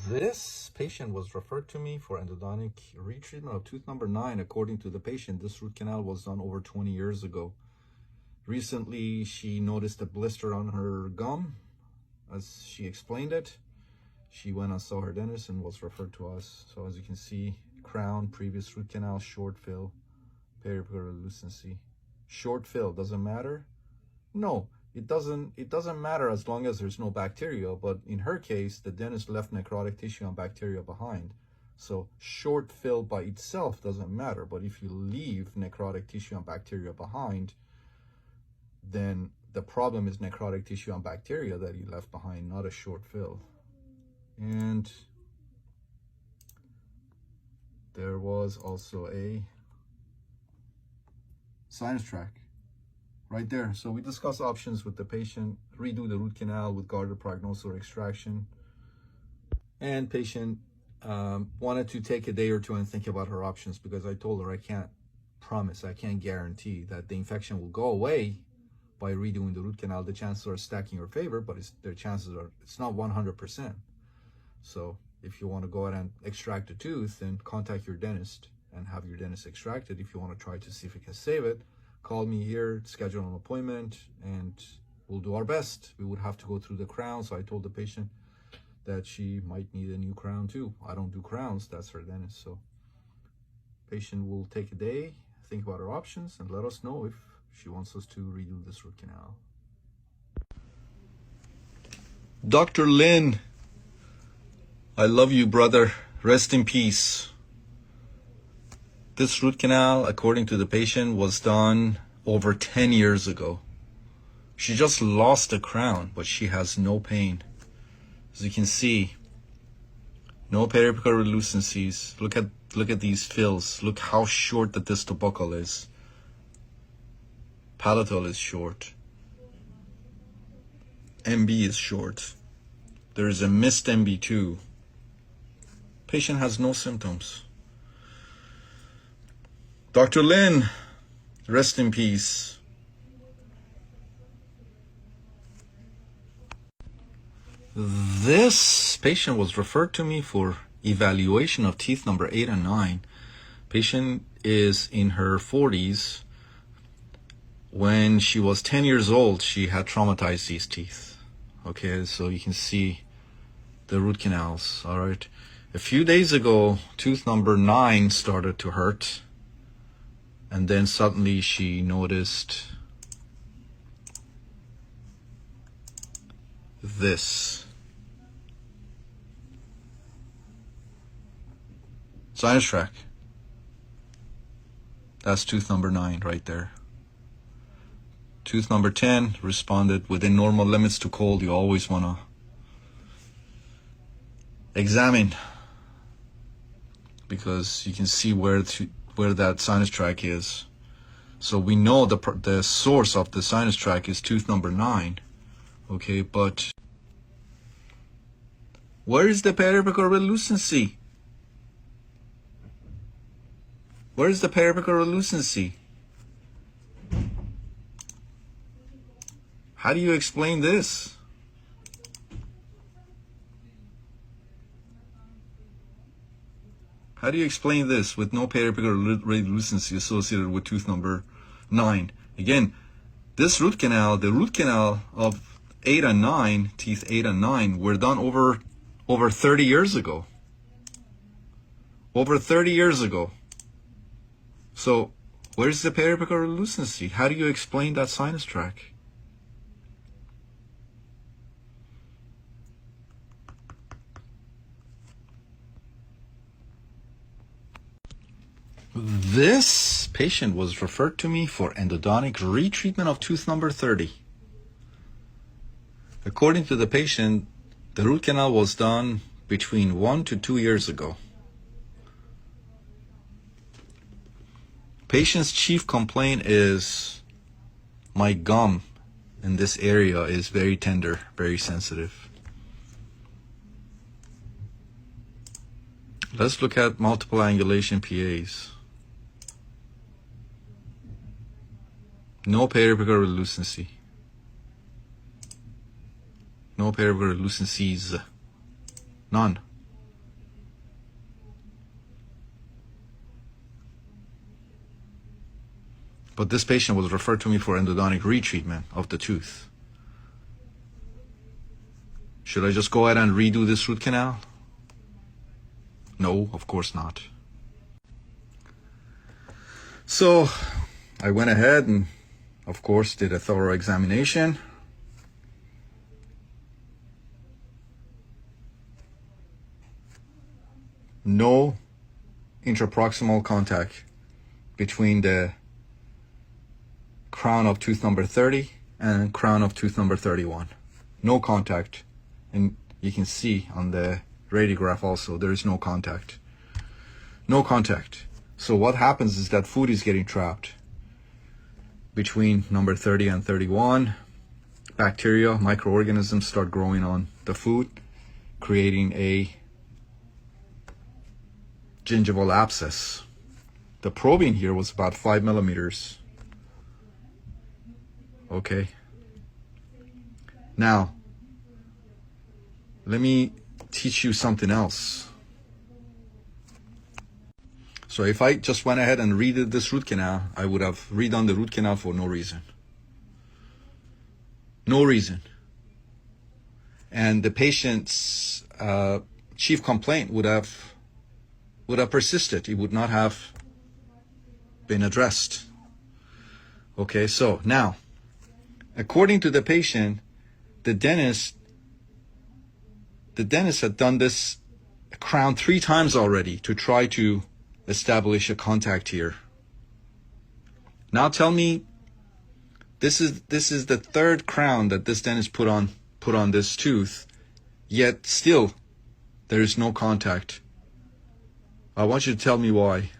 This patient was referred to me for endodontic retreatment of tooth number 9. According to the patient, this root canal was done over 20 years ago. Recently, she noticed a blister on her gum. As she explained it, she went and saw her dentist and was referred to us. So as you can see, crown, previous root canal, short fill, periapical lucency. Short fill, doesn't matter? No. It doesn't matter as long as there's no bacteria, but in her case, the dentist left necrotic tissue and bacteria behind. So short fill by itself doesn't matter, but if you leave necrotic tissue and bacteria behind, then the problem is necrotic tissue and bacteria that you left behind, not a short fill. And there was also a sinus tract right there. So we discussed options with the patient: redo the root canal with guarded prognosis or extraction. And patient wanted to take a day or two and think about her options, because I told her I can't promise, I can't guarantee that the infection will go away by redoing the root canal. The chances are stacking in her favor, but it's not 100%. So if you want to go ahead and extract a tooth, then contact your dentist and have your dentist extract it. If you want to try to see if you can save it, call me here, schedule an appointment, and we'll do our best. We would have to go through the crown. So I told the patient that she might need a new crown too. I don't do crowns, that's her dentist. So patient will take a day, think about her options, and let us know if she wants us to redo this root canal. Dr. Lin, I love you, brother. Rest in peace. This root canal, according to the patient, was done over 10 years ago. She just lost a crown, but she has no pain. As you can see, no periapical relucencies. Look at these fills. Look how short the distal buccal is. Palatal is short. MB is short. There is a missed MB too. Patient has no symptoms. Dr. Lin, rest in peace. This patient was referred to me for evaluation of teeth number 8 and 9. Patient is in her 40s. When she was 10 years old, she had traumatized these teeth. Okay, so you can see the root canals, all right? A few days ago, tooth number 9 started to hurt. And then suddenly she noticed this. Sinus tract. That's tooth number 9 right there. Tooth number 10 responded within normal limits to cold. You always want to examine, because you can see where that sinus tract is. So we know the source of the sinus tract is tooth number 9. Okay, but where is the periapical relucency? Where is the periapical relucency? How do you explain this? How do you explain this with no periapical relucency associated with tooth number 9? Again, this root canal, the root canal of 8 and 9, teeth 8 and 9, were done over 30 years ago. Over 30 years ago. So where's the periapical relucency? How do you explain that sinus tract? This patient was referred to me for endodontic retreatment of tooth number 30. According to the patient, the root canal was done between 1 to 2 years ago. Patient's chief complaint is, my gum in this area is very tender, very sensitive. Let's look at multiple angulation PAs. No periapical relucency. No periapical relucencies. None. But this patient was referred to me for endodontic retreatment of the tooth. Should I just go ahead and redo this root canal? No, of course not. So I went ahead and, of course, did a thorough examination. No intraproximal contact between the crown of tooth number 30 and crown of tooth number 31. No contact. And you can see on the radiograph also, there is no contact. No contact. So what happens is that food is getting trapped between number 30 and 31. Bacteria, microorganisms start growing on the food, creating a gingival abscess. The probing here was about 5 millimeters. Okay. Now, let me teach you something else. So if I just went ahead and redid this root canal, I would have redone the root canal for no reason. No reason. And the patient's chief complaint would have persisted. It would not have been addressed. Okay, so now, according to the patient, the dentist had done this crown 3 times already to try to establish a contact here. Now tell me, this is the 3rd crown that this dentist put on this tooth, yet still there is no contact. I want you to tell me why.